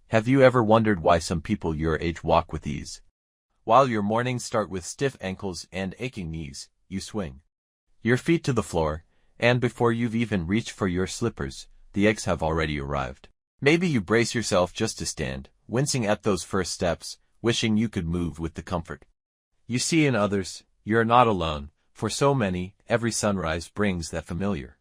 Have you ever wondered why some people your age walk with ease? While your mornings start with stiff ankles and aching knees, you swing your feet to the floor, and before you've even reached for your slippers, the eggs have already arrived. Maybe you brace yourself just to stand, wincing at those first steps, wishing you could move with the comfort you see in others. You're not alone. For so many, every sunrise brings that familiar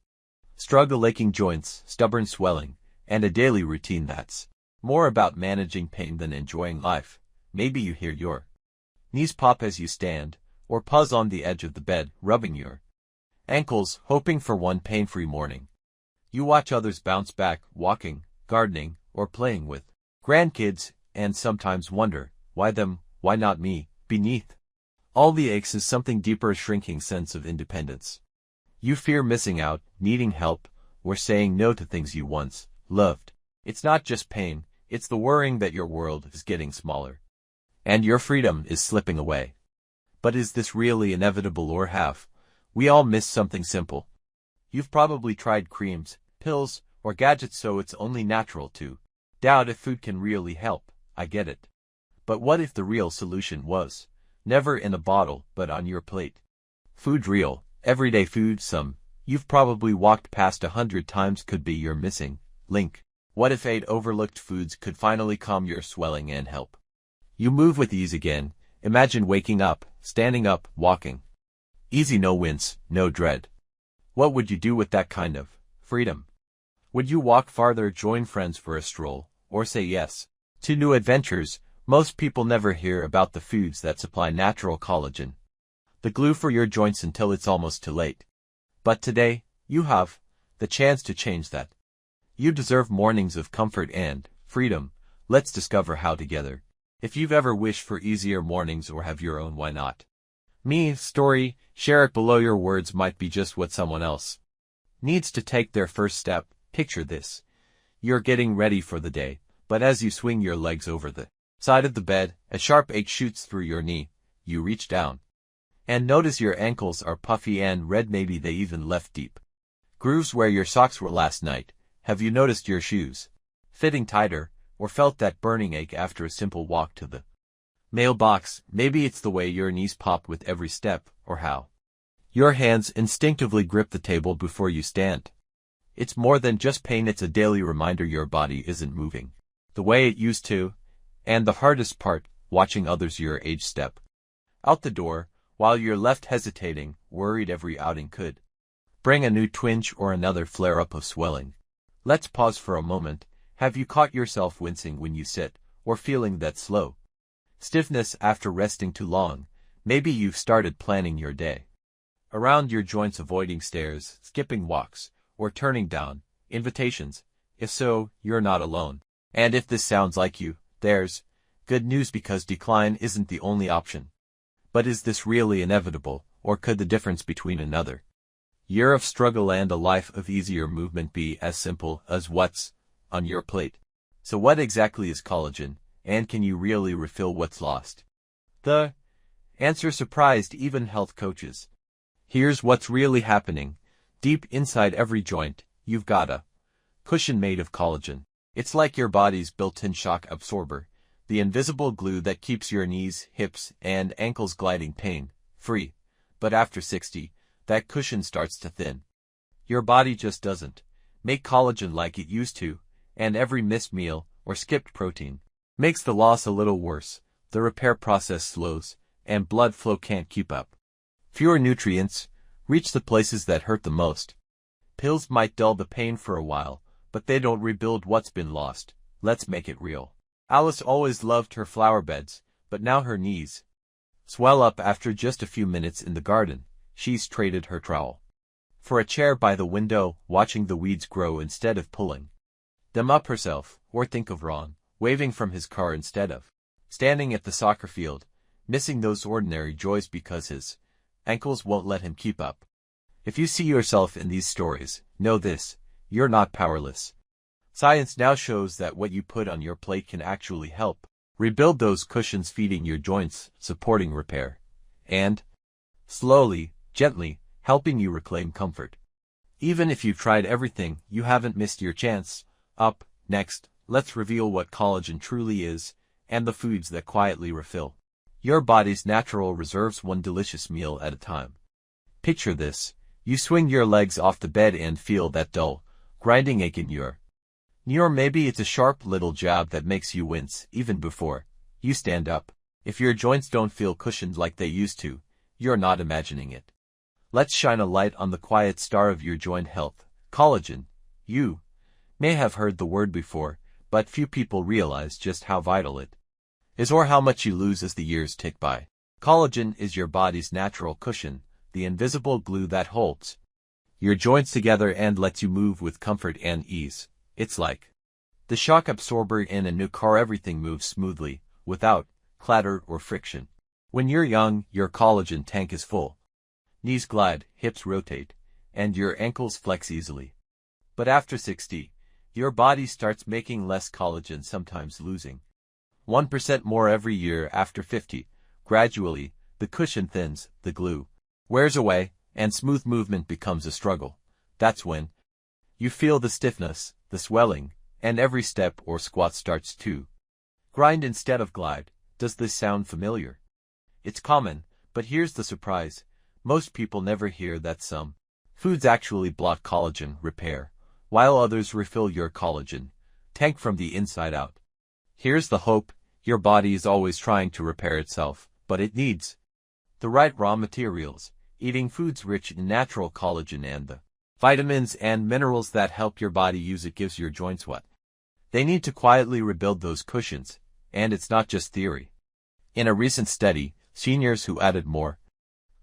struggle, aching joints, stubborn swelling, and a daily routine that's more about managing pain than enjoying life. Maybe you hear your knees pop as you stand, or pause on the edge of the bed, rubbing your ankles, hoping for one pain-free morning. You watch others bounce back, walking, gardening, or playing with grandkids, and sometimes wonder, why them, why not me? Beneath all the aches is something deeper, a shrinking sense of independence. You fear missing out, needing help, or saying no to things you once loved. It's not just pain, it's the worrying that your world is getting smaller, and your freedom is slipping away. But is this really inevitable, or have we all missed something simple? You've probably tried creams, pills, or gadgets, so it's only natural to doubt if food can really help. I get it. But what if the real solution was never in a bottle, but on your plate? Food, real, everyday food, some you've probably walked past 100 times, could be your missing link. What if 8 overlooked foods could finally calm your swelling and help you move with ease again? Imagine waking up, standing up, walking easy, no wince, no dread. What would you do with that kind of freedom? Would you walk farther, join friends for a stroll, or say yes to new adventures? Most people never hear about the foods that supply natural collagen, the glue for your joints, until it's almost too late. But today, you have the chance to change that. You deserve mornings of comfort and freedom. Let's discover how together. If you've ever wished for easier mornings or have your own "why not me" story, share it below. Your words might be just what someone else needs to take their first step. Picture this. You're getting ready for the day, but as you swing your legs over the side of the bed, a sharp ache shoots through your knee. You reach down and notice your ankles are puffy and red. Maybe they even left deep grooves where your socks were last night. Have you noticed your shoes fitting tighter, or felt that burning ache after a simple walk to the mailbox? Maybe it's the way your knees pop with every step, or how your hands instinctively grip the table before you stand. It's more than just pain, it's a daily reminder your body isn't moving the way it used to. And the hardest part, watching others your age step out the door, while you're left hesitating, worried every outing could bring a new twinge or another flare-up of swelling. Let's pause for a moment. Have you caught yourself wincing when you sit, or feeling that slow stiffness after resting too long? Maybe you've started planning your day around your joints, avoiding stairs, skipping walks, or turning down invitations. If so, you're not alone. And if this sounds like you, there's good news, because decline isn't the only option. But is this really inevitable, or could the difference between another year of struggle and a life of easier movement be as simple as what's on your plate? So what exactly is collagen, and can you really refill what's lost? The answer surprised even health coaches. Here's what's really happening. Deep inside every joint, you've got a cushion made of collagen. It's like your body's built-in shock absorber, the invisible glue that keeps your knees, hips, and ankles gliding pain-free. But after 60, that cushion starts to thin. Your body just doesn't make collagen like it used to, and every missed meal or skipped protein makes the loss a little worse. The repair process slows, and blood flow can't keep up. Fewer nutrients reach the places that hurt the most. Pills might dull the pain for a while, but they don't rebuild what's been lost. Let's make it real. Alice always loved her flower beds, but now her knees swell up after just a few minutes in the garden. She's traded her trowel for a chair by the window, watching the weeds grow instead of pulling them up herself. Or think of Ron, waving from his car instead of standing at the soccer field, missing those ordinary joys because his ankles won't let him keep up. If you see yourself in these stories, know this: you're not powerless. Science now shows that what you put on your plate can actually help rebuild those cushions, feeding your joints, supporting repair, and slowly, gently, helping you reclaim comfort. Even if you've tried everything, you haven't missed your chance. Up next, let's reveal what collagen truly is, and the foods that quietly refill your body's natural reserves one delicious meal at a time. Picture this. You swing your legs off the bed and feel that dull, grinding ache in your knee, or maybe it's a sharp little jab that makes you wince even before you stand up. If your joints don't feel cushioned like they used to, you're not imagining it. Let's shine a light on the quiet star of your joint health, collagen. You may have heard the word before, but few people realize just how vital it is or how much you lose as the years tick by. Collagen is your body's natural cushion, the invisible glue that holds your joints together and lets you move with comfort and ease. It's like the shock absorber in a new car. Everything moves smoothly, without clatter or friction. When you're young, your collagen tank is full. Knees glide, hips rotate, and your ankles flex easily. But after 60, your body starts making less collagen, sometimes losing 1% more every year. After 50, gradually, the cushion thins, the glue wears away, and smooth movement becomes a struggle. That's when you feel the stiffness, the swelling, and every step or squat starts to grind instead of glide. Does this sound familiar? It's common, but here's the surprise. Most people never hear that some foods actually block collagen repair, while others refill your collagen tank from the inside out. Here's the hope. Your body is always trying to repair itself, but it needs the right raw materials. Eating foods rich in natural collagen and the vitamins and minerals that help your body use it gives your joints what they need to quietly rebuild those cushions. And it's not just theory. In a recent study, seniors who added more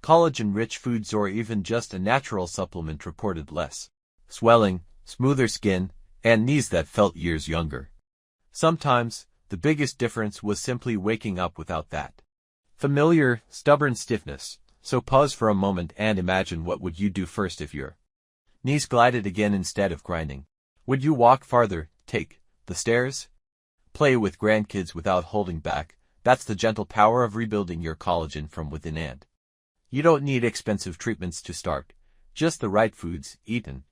collagen-rich foods or even just a natural supplement reported less swelling, smoother skin, and knees that felt years younger. Sometimes, the biggest difference was simply waking up without that familiar, stubborn stiffness. So pause for a moment and imagine, what would you do first if your knees glided again instead of grinding? Would you walk farther, take the stairs, play with grandkids without holding back? That's the gentle power of rebuilding your collagen from within. And you don't need expensive treatments to start. Just the right foods, eaten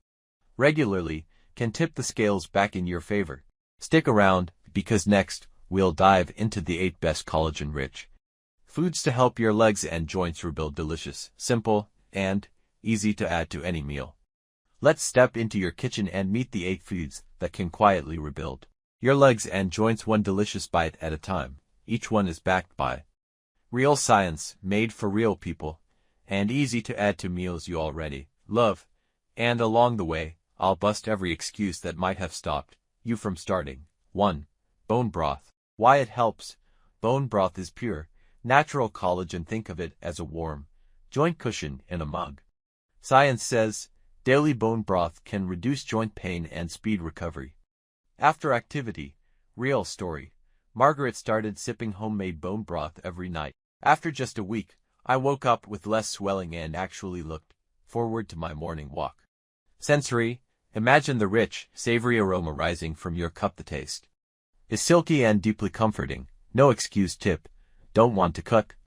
regularly, can tip the scales back in your favor. Stick around, because next, we'll dive into the 8 best collagen-rich foods to help your legs and joints rebuild. Delicious, simple, and easy to add to any meal. Let's step into your kitchen and meet the 8 foods that can quietly rebuild your legs and joints one delicious bite at a time. Each one is backed by real science, made for real people, and easy to add to meals you already love. And along the way, I'll bust every excuse that might have stopped you from starting. 1. Bone broth. Why it helps. Bone broth is pure, natural collagen. Think of it as a warm joint cushion in a mug. Science says daily bone broth can reduce joint pain and speed recovery after activity. Real story. Margaret started sipping homemade bone broth every night. After just a week, I woke up with less swelling and actually looked forward to my morning walk. Sensory. Imagine the rich, savory aroma rising from your cup. The taste is silky and deeply comforting. No excuse. Tip. Don't want to cook?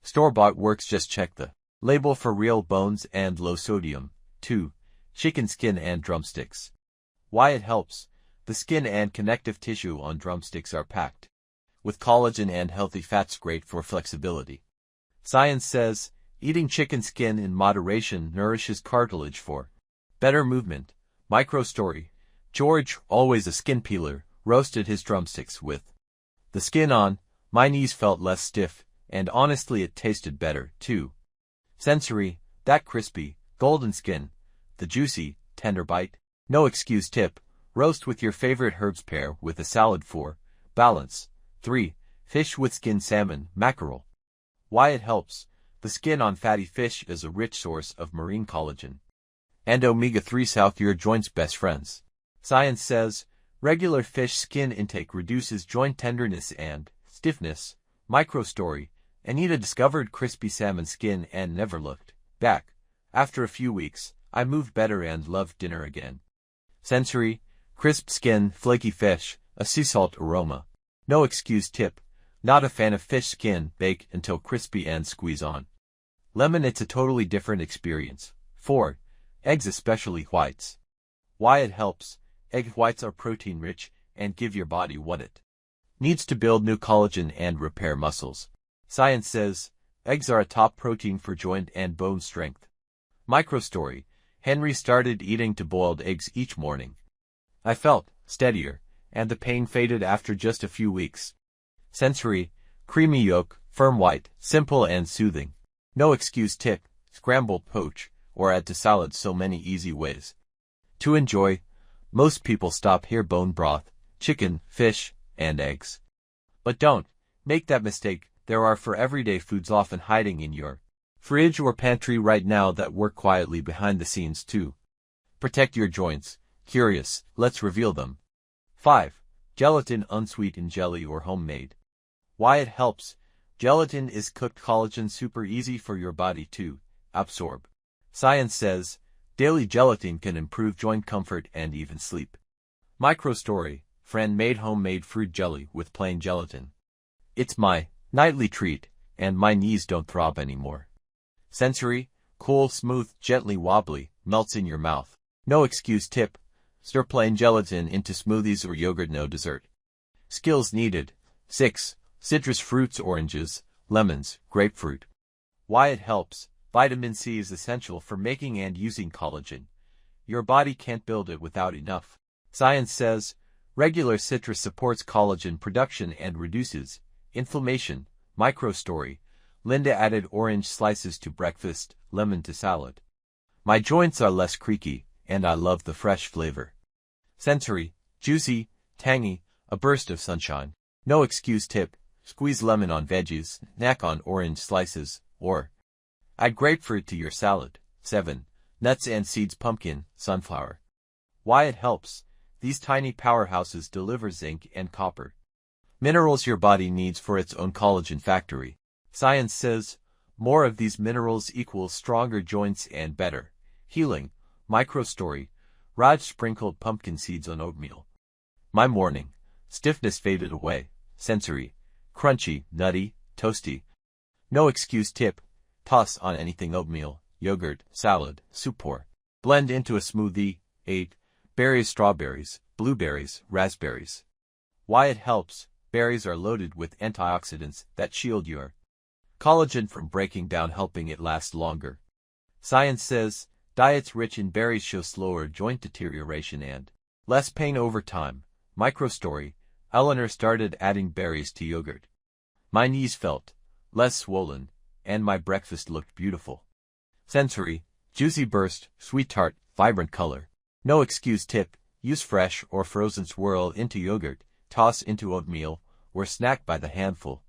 Store-bought works. Just check the label for real bones and low sodium. 2. Chicken skin and drumsticks. Why it helps. The skin and connective tissue on drumsticks are packed with collagen and healthy fats, great for flexibility. Science says eating chicken skin in moderation nourishes cartilage for better movement. Micro-story. George, always a skin peeler, roasted his drumsticks with the skin on. My knees felt less stiff, and honestly it tasted better, too. Sensory. That crispy, golden skin. The juicy, tender bite. No excuse. Tip. Roast with your favorite herbs. Pair with a salad for balance. 3. Fish with skin. Salmon, mackerel. Why it helps. The skin on fatty fish is a rich source of marine collagen and omega-3 south, your joints' best friends. Science says regular fish skin intake reduces joint tenderness and stiffness. Micro-story. Anita discovered crispy salmon skin and never looked back. After a few weeks, I moved better and loved dinner again. Sensory. Crisp skin, flaky fish, a sea salt aroma. No excuse. Tip. Not a fan of fish skin. Bake until crispy and squeeze on lemon. It's a totally different experience. 4. Eggs, especially whites. Why it helps. Egg whites are protein-rich, and give your body what it needs to build new collagen and repair muscles. Science says, eggs are a top protein for joint and bone strength. Microstory, Henry started eating boiled eggs each morning. I felt steadier, and the pain faded after just a few weeks. Sensory, creamy yolk, firm white, simple and soothing. No excuse tip, scramble, poach, or add to salad. So many easy ways to enjoy. Most people stop here: bone broth, chicken, fish, and eggs. But don't make that mistake. There are for everyday foods often hiding in your fridge or pantry right now that work quietly behind the scenes to protect your joints. Curious? Let's reveal them. 5. Gelatin, unsweetened jelly or homemade. Why it helps. Gelatin is cooked collagen, super easy for your body to absorb. Science says, daily gelatin can improve joint comfort and even sleep. Microstory, friend made homemade fruit jelly with plain gelatin. It's my nightly treat, and my knees don't throb anymore. Sensory, cool, smooth, gently wobbly, melts in your mouth. No excuse tip, stir plain gelatin into smoothies or yogurt. No dessert skills needed. 6. Citrus fruits, oranges, lemons, grapefruit. Why it helps. Vitamin C is essential for making and using collagen. Your body can't build it without enough. Science says, regular citrus supports collagen production and reduces inflammation. Microstory, Linda added orange slices to breakfast, lemon to salad. My joints are less creaky, and I love the fresh flavor. Sensory, juicy, tangy, a burst of sunshine. No excuse tip, squeeze lemon on veggies, snack on orange slices, or add grapefruit to your salad. 7. Nuts and seeds, pumpkin, sunflower. Why it helps. These tiny powerhouses deliver zinc and copper, minerals your body needs for its own collagen factory. Science says, more of these minerals equals stronger joints and better healing. Microstory, Raj sprinkled pumpkin seeds on oatmeal. My morning stiffness faded away. Sensory, crunchy, nutty, toasty. No excuse tip, toss on anything: oatmeal, yogurt, salad, soup, or blend into a smoothie. 8. Berries, strawberries, blueberries, raspberries. Why it helps. Berries are loaded with antioxidants that shield your collagen from breaking down, helping it last longer. Science says, diets rich in berries show slower joint deterioration and less pain over time. Microstory, Eleanor started adding berries to yogurt. My knees felt less swollen, and my breakfast looked beautiful. Sensory, juicy burst, sweet tart, vibrant color. No excuse tip, use fresh or frozen, swirl into yogurt, toss into oatmeal, or snack by the handful.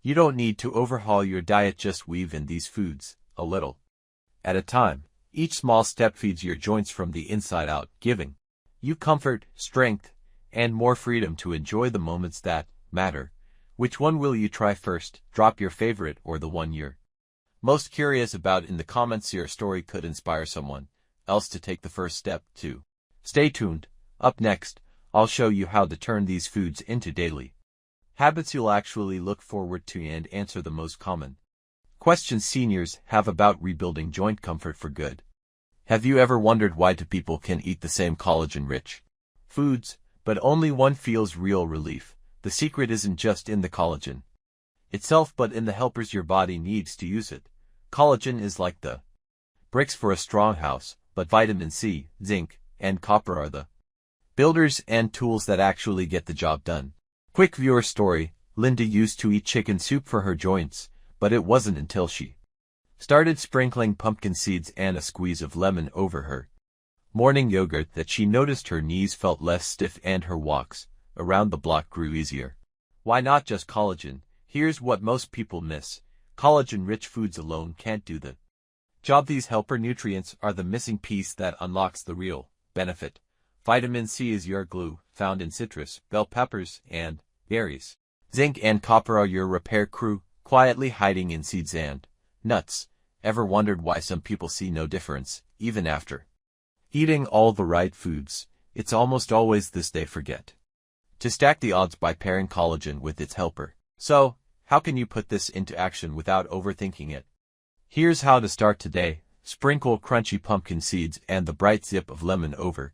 You don't need to overhaul your diet, just weave in these foods, a little at a time. Each small step feeds your joints from the inside out, giving you comfort, strength, and more freedom to enjoy the moments that matter. Which one will you try first? Drop your favorite or the one you're most curious about in the comments. Your story could inspire someone else to take the first step too. Stay tuned. Up next, I'll show you how to turn these foods into daily habits you'll actually look forward to and answer the most common questions seniors have about rebuilding joint comfort for good. Have you ever wondered why two people can eat the same collagen-rich foods, but only one feels real relief? The secret isn't just in the collagen itself, but in the helpers your body needs to use it. Collagen is like the bricks for a strong house, but vitamin C, zinc, and copper are the builders and tools that actually get the job done. Quick viewer story, Linda used to eat chicken soup for her joints, but it wasn't until she started sprinkling pumpkin seeds and a squeeze of lemon over her morning yogurt that she noticed her knees felt less stiff and her walks around the block grew easier. Why not just collagen? Here's what most people miss. Collagen-rich foods alone can't do the job. These helper nutrients are the missing piece that unlocks the real benefit. Vitamin C is your glue, found in citrus, bell peppers, and berries. Zinc and copper are your repair crew, quietly hiding in seeds and nuts. Ever wondered why some people see no difference, even after eating all the right foods? It's almost always this: they forget to stack the odds by pairing collagen with its helper. So, how can you put this into action without overthinking it? Here's how to start today. Sprinkle crunchy pumpkin seeds and the bright zip of lemon over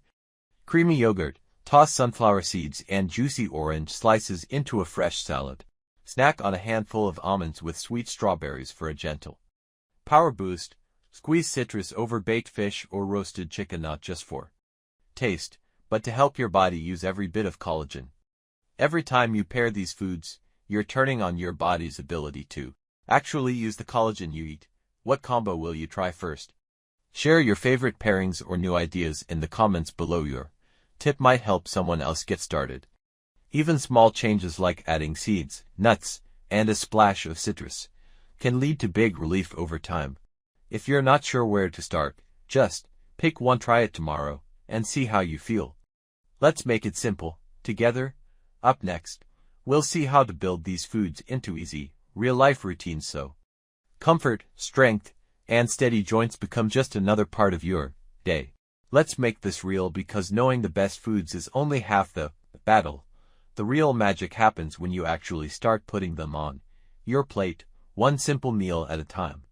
creamy yogurt. Toss sunflower seeds and juicy orange slices into a fresh salad. Snack on a handful of almonds with sweet strawberries for a gentle power boost. Squeeze citrus over baked fish or roasted chicken, not just for taste, but to help your body use every bit of collagen. Every time you pair these foods, you're turning on your body's ability to actually use the collagen you eat. What combo will you try first? Share your favorite pairings or new ideas in the comments below. Your tip might help someone else get started. Even small changes like adding seeds, nuts, and a splash of citrus can lead to big relief over time. If you're not sure where to start, just pick one, try it tomorrow, and see how you feel. Let's make it simple together. Up next, we'll see how to build these foods into easy, real-life routines so comfort, strength, and steady joints become just another part of your day. Let's make this real, because knowing the best foods is only half the battle. The real magic happens when you actually start putting them on your plate, one simple meal at a time.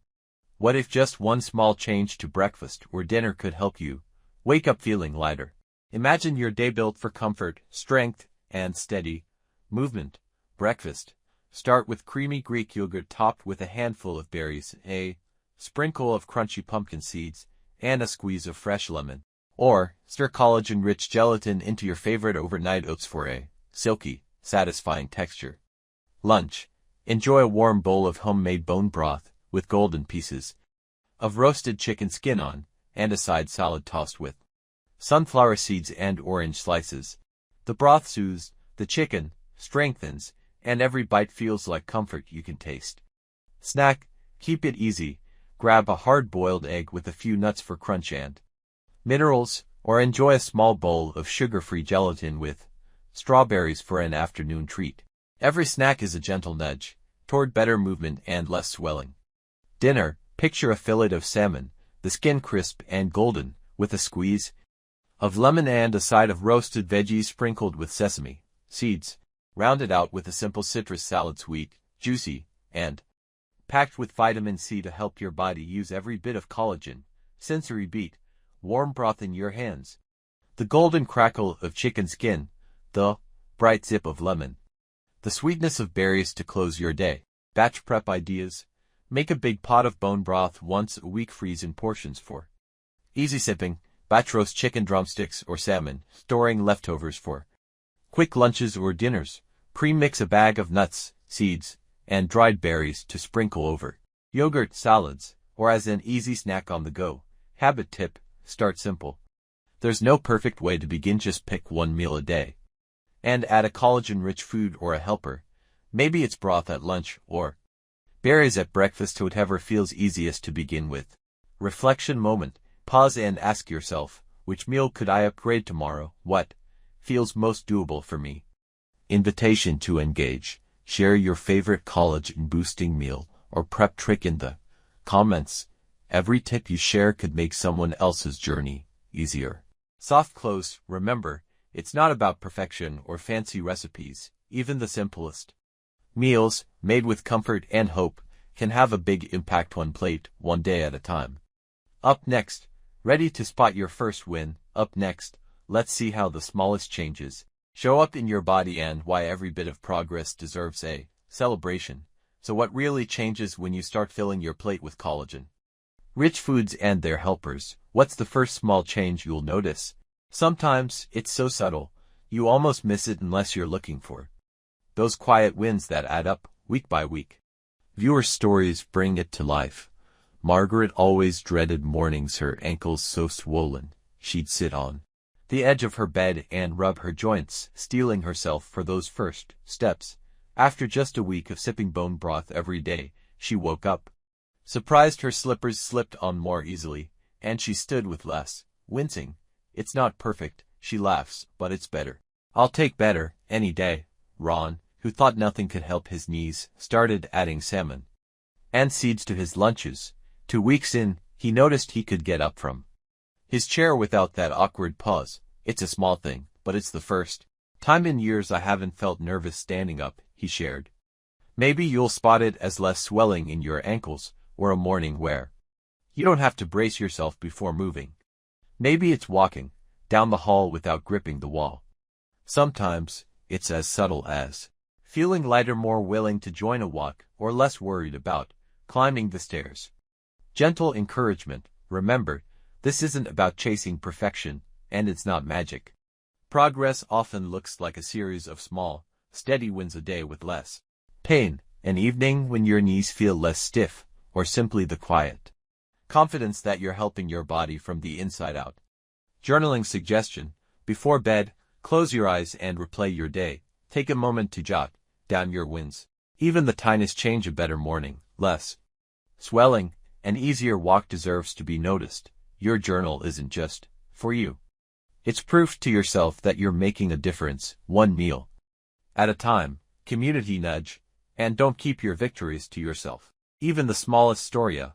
What if just one small change to breakfast or dinner could help you wake up feeling lighter? Imagine your day built for comfort, strength, and steady movement. Breakfast. Start with creamy Greek yogurt topped with a handful of berries, a sprinkle of crunchy pumpkin seeds, and a squeeze of fresh lemon. Or, stir collagen-rich gelatin into your favorite overnight oats for a silky, satisfying texture. Lunch. Enjoy a warm bowl of homemade bone broth with golden pieces of roasted chicken skin on, and a side salad tossed with sunflower seeds and orange slices. The broth soothes, the chicken strengthens, and every bite feels like comfort you can taste. Snack. Keep it easy. Grab a hard-boiled egg with a few nuts for crunch and minerals, or enjoy a small bowl of sugar-free gelatin with strawberries for an afternoon treat. Every snack is a gentle nudge toward better movement and less swelling. Dinner. Picture a fillet of salmon, the skin crisp and golden, with a squeeze of lemon and a side of roasted veggies sprinkled with sesame seeds. Round it out with a simple citrus salad, sweet, juicy, and packed with vitamin C to help your body use every bit of collagen. Sensory beat. Warm broth in your hands. The golden crackle of chicken skin. The bright zip of lemon. The sweetness of berries to close your day. Batch prep ideas. Make a big pot of bone broth once a week. Freeze in portions for easy sipping. Batch roast chicken drumsticks or salmon, storing leftovers for quick lunches or dinners. Pre-mix a bag of nuts, seeds, and dried berries to sprinkle over yogurt, salads, or as an easy snack on the go. Habit tip. Start simple. There's no perfect way to begin, just pick one meal a day and add a collagen-rich food or a helper. Maybe it's broth at lunch or berries at breakfast, whatever feels easiest to begin with. Reflection moment. Pause and ask yourself, which meal could I upgrade tomorrow? What feels most doable for me? Invitation to engage. Share your favorite collagen-boosting meal or prep trick in the comments. Every tip you share could make someone else's journey easier. Soft close. Remember, it's not about perfection or fancy recipes. Even the simplest meals, made with comfort and hope, can have a big impact. One plate, one day at a time. Up next, ready to spot your first win? Up next, let's see how the smallest changes show up in your body and why every bit of progress deserves a celebration. So what really changes when you start filling your plate with collagen-rich foods and their helpers? What's the first small change you'll notice? Sometimes it's so subtle, you almost miss it unless you're looking for those quiet wins that add up week by week. Viewer stories bring it to life. Margaret always dreaded mornings, her ankles so swollen, she'd sit on the edge of her bed and rub her joints, steeling herself for those first steps. After just a week of sipping bone broth every day, she woke up surprised. Her slippers slipped on more easily, and she stood with less wincing. It's not perfect, she laughs, but it's better. I'll take better any day. Ron, who thought nothing could help his knees, started adding salmon and seeds to his lunches. 2 weeks in, he noticed he could get up from his chair without that awkward pause. It's a small thing, but it's the first time in years I haven't felt nervous standing up, he shared. Maybe you'll spot it as less swelling in your ankles, or a morning where you don't have to brace yourself before moving. Maybe it's walking down the hall without gripping the wall. Sometimes, it's as subtle as feeling lighter, more willing to join a walk, or less worried about climbing the stairs. Gentle encouragement. Remember, this isn't about chasing perfection, and it's not magic. Progress often looks like a series of small, steady wins, a day with less pain, an evening when your knees feel less stiff, or simply the quiet confidence that you're helping your body from the inside out. Journaling suggestion. Before bed, close your eyes and replay your day. Take a moment to jot down your wins. Even the tiniest change: a better morning, less swelling, an easier walk deserves to be noticed. Your journal isn't just for you. It's proof to yourself that you're making a difference, one meal at a time. Community nudge. And don't keep your victories to yourself. Even the smallest story, a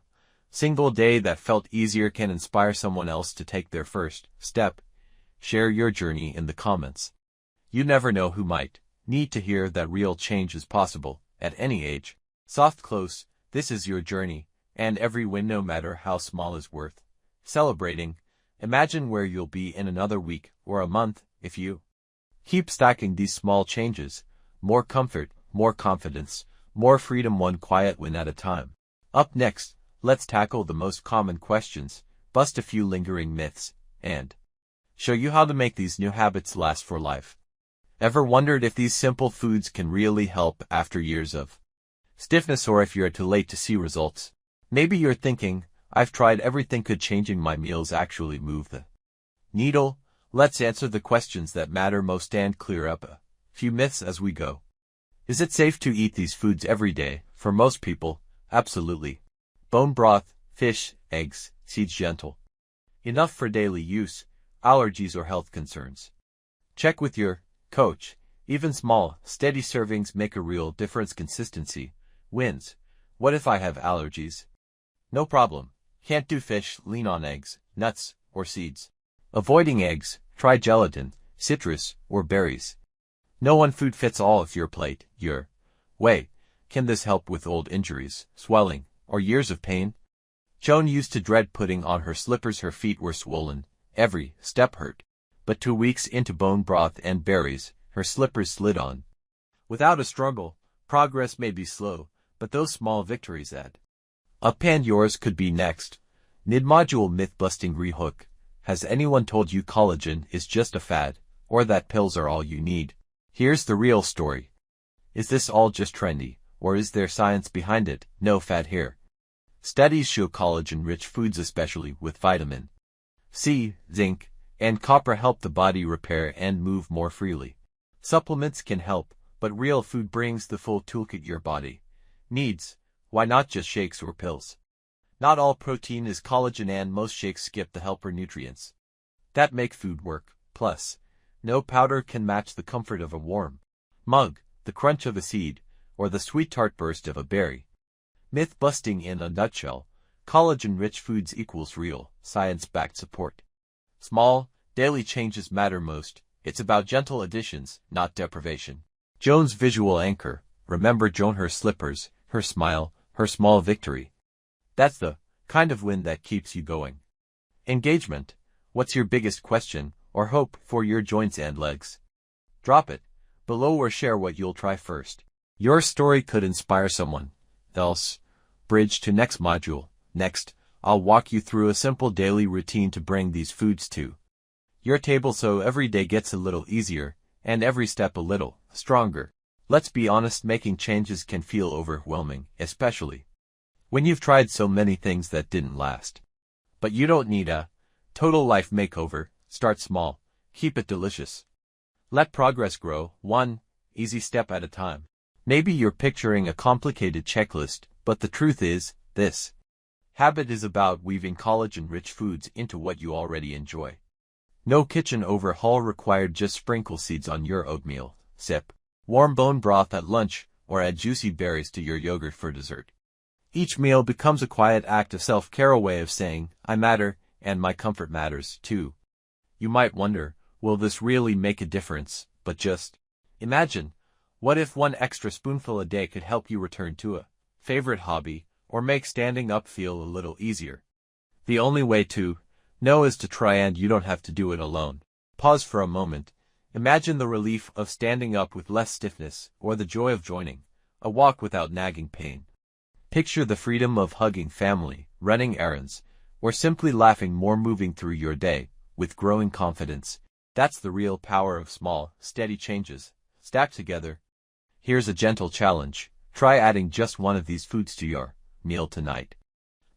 single day that felt easier, can inspire someone else to take their first step. Share your journey in the comments. You never know who might need to hear that real change is possible at any age. Soft close. This is your journey, and every win, no matter how small, is worth celebrating. Imagine where you'll be in another week or a month if you keep stacking these small changes. More comfort, more confidence, more freedom, one quiet win at a time. Up next, let's tackle the most common questions, bust a few lingering myths, and show you how to make these new habits last for life. Ever wondered if these simple foods can really help after years of stiffness, or if you're too late to see results? Maybe you're thinking, I've tried everything. Could changing my meals actually move the needle? Let's answer the questions that matter most and clear up a few myths as we go. Is it safe to eat these foods every day? For most people, absolutely. Bone broth, fish, eggs, seeds, gentle enough for daily use. Allergies or health concerns? Check with your coach. Even small, steady servings make a real difference. Consistency wins. What if I have allergies? No problem. Can't do fish? Lean on eggs, nuts, or seeds. Avoiding eggs, try gelatin, citrus, or berries. No one food fits all. If your plate, your way. Can this help with old injuries, swelling, or years of pain? Joan used to dread putting on her slippers. Her feet were swollen. Every step hurt. But 2 weeks into bone broth and berries, her slippers slid on without a struggle. Progress may be slow, but those small victories add up, and yours could be next. Mid-module myth-busting rehook. Has anyone told you collagen is just a fad, or that pills are all you need? Here's the real story. Is this all just trendy, or is there science behind it? No fad here. Studies show collagen-rich foods, especially with vitamin C, zinc, and copper, help the body repair and move more freely. Supplements can help, but real food brings the full toolkit your body needs. Why not just shakes or pills? Not all protein is collagen, and most shakes skip the helper nutrients that make food work. Plus, no powder can match the comfort of a warm mug, the crunch of a seed, or the sweet tart burst of a berry. Myth busting in a nutshell. Collagen-rich foods equals real, science-backed support. Small, daily changes matter most. It's about gentle additions, not deprivation. Joan's visual anchor. Remember Joan, her slippers, her smile, her small victory. That's the kind of win that keeps you going. Engagement. What's your biggest question or hope for your joints and legs? Drop it below or share what you'll try first. Your story could inspire someone else. Bridge to next module. Next, I'll walk you through a simple daily routine to bring these foods to your table so every day gets a little easier and every step a little stronger. Let's be honest, making changes can feel overwhelming, especially when you've tried so many things that didn't last. But you don't need a total life makeover. Start small. Keep it delicious. Let progress grow, one easy step at a time. Maybe you're picturing a complicated checklist, but the truth is, this habit is about weaving collagen-rich foods into what you already enjoy. No kitchen overhaul required, just sprinkle seeds on your oatmeal, sip warm bone broth at lunch, or add juicy berries to your yogurt for dessert. Each meal becomes a quiet act of self-care, a way of saying, I matter, and my comfort matters, too. You might wonder, will this really make a difference? But just imagine, what if one extra spoonful a day could help you return to a favorite hobby, or make standing up feel a little easier? The only way to know is to try, and you don't have to do it alone. Pause for a moment. Imagine the relief of standing up with less stiffness, or the joy of joining a walk without nagging pain. Picture the freedom of hugging family, running errands, or simply laughing more, moving through your day with growing confidence. That's the real power of small, steady changes, stacked together. Here's a gentle challenge. Try adding just one of these foods to your meal tonight.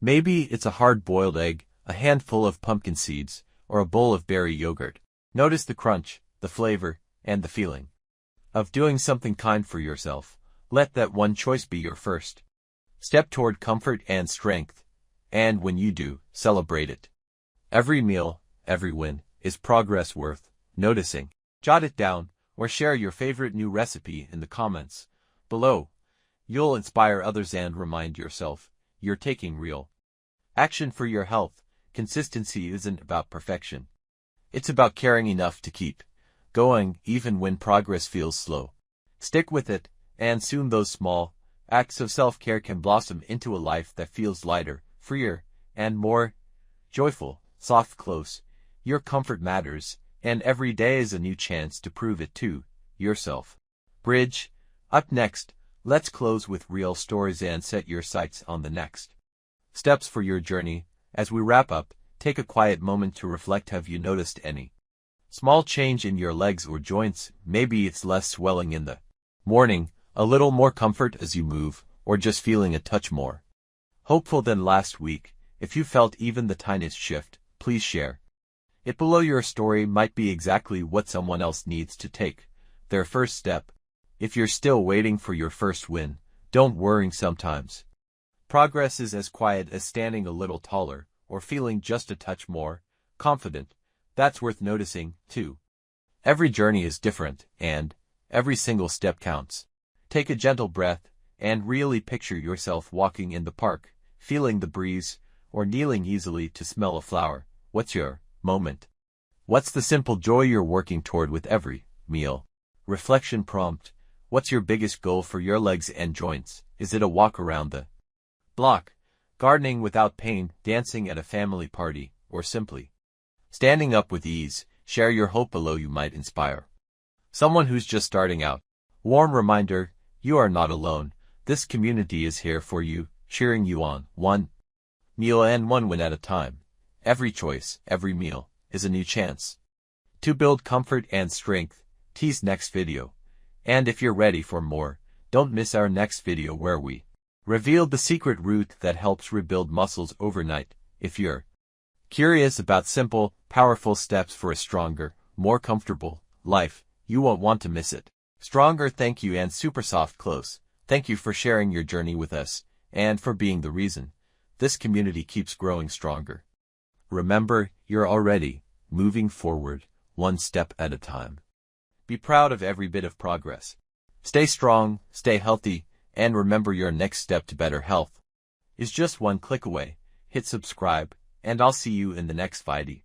Maybe it's a hard-boiled egg, a handful of pumpkin seeds, or a bowl of berry yogurt. Notice the crunch, the flavor, and the feeling of doing something kind for yourself. Let that one choice be your first step toward comfort and strength, and when you do, celebrate it. Every meal, every win, is progress worth noticing. Jot it down, or share your favorite new recipe in the comments below. You'll inspire others and remind yourself you're taking real action for your health. Consistency isn't about perfection. It's about caring enough to keep going, even when progress feels slow. Stick with it, and soon those small acts of self-care can blossom into a life that feels lighter, freer, and more joyful. Soft close. Your comfort matters, and every day is a new chance to prove it to yourself. Bridge. Up next, let's close with real stories and set your sights on the next steps for your journey. As we wrap up, take a quiet moment to reflect. Have you noticed any small change in your legs or joints? Maybe it's less swelling in the morning, a little more comfort as you move, or just feeling a touch more hopeful than last week. If you felt even the tiniest shift, please share it below. Your story might be exactly what someone else needs to take their first step. If you're still waiting for your first win, don't worry. Sometimes progress is as quiet as standing a little taller, or feeling just a touch more confident. That's worth noticing, too. Every journey is different, and every single step counts. Take a gentle breath, and really picture yourself walking in the park, feeling the breeze, or kneeling easily to smell a flower. What's your moment? What's the simple joy you're working toward with every meal? Reflection prompt. What's your biggest goal for your legs and joints? Is it a walk around the block, gardening without pain, dancing at a family party, or simply standing up with ease? Share your hope below. You might inspire someone who's just starting out. Warm reminder, you are not alone. This community is here for you, cheering you on, one meal and one win at a time. Every choice, every meal, is a new chance to build comfort and strength. Tease next video. And if you're ready for more, don't miss our next video where we reveal the secret route that helps rebuild muscles overnight. If you're curious about simple, powerful steps for a stronger, more comfortable life, you won't want to miss it. Stronger. Thank you, and super soft close. Thank you for sharing your journey with us, and for being the reason this community keeps growing stronger. Remember, you're already moving forward, one step at a time. Be proud of every bit of progress. Stay strong, stay healthy, and remember, your next step to better health is just one click away. Hit subscribe, and I'll see you in the next video.